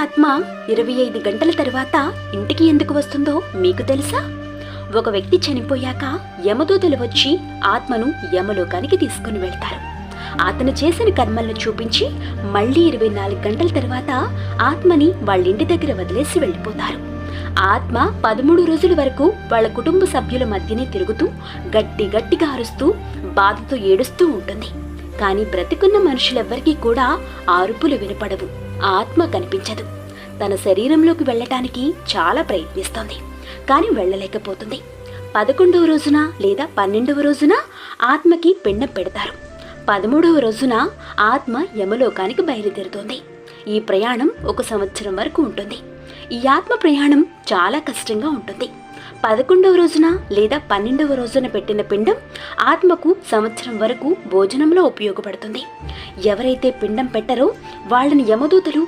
ఆత్మ 25 గంటల తరువాత ఇంటికి ఎందుకు వస్తుందో మీకు తెలుసా? ఒక వ్యక్తి చనిపోయాక యమదూతలు వచ్చి ఆత్మను యమలోకానికి తీసుకుని వెళ్తారు. అతను చేసిన కర్మలను చూపించి మళ్ళీ 24 గంటల తర్వాత ఆత్మని వాళ్ళ ఇంటి దగ్గర వదిలేసి వెళ్ళిపోతారు. ఆత్మ 13 రోజుల వరకు వాళ్ళ కుటుంబ సభ్యుల మధ్యనే తిరుగుతూ గట్టిగా అరుస్తూ బాధతో ఏడుస్తూ ఉంటుంది. కానీ బ్రతికున్న మనుషులెవ్వరికీ కూడా ఆరుపులు వినపడవు. ఆత్మ కనిపించదు. తన శరీరంలోకి వెళ్ళటానికి చాలా ప్రయత్నిస్తోంది, కానీ వెళ్ళలేకపోతుంది. 11వ రోజున లేదా 12వ రోజున ఆత్మకి పిండం పెడతారు. 13వ రోజున ఆత్మ యమలోకానికి బయలుదేరుతోంది. ఈ ప్రయాణం 1 సంవత్సరం వరకు ఉంటుంది. ఈ ఆత్మ ప్రయాణం చాలా కష్టంగా ఉంటుంది. 11వ రోజున లేదా 12వ రోజున పెట్టిన పిండం ఆత్మకు సంవత్సరం వరకు భోజనంలో ఉపయోగపడుతుంది. ఎవరైతే పిండం పెట్టరో వాళ్ళని యమదూతలు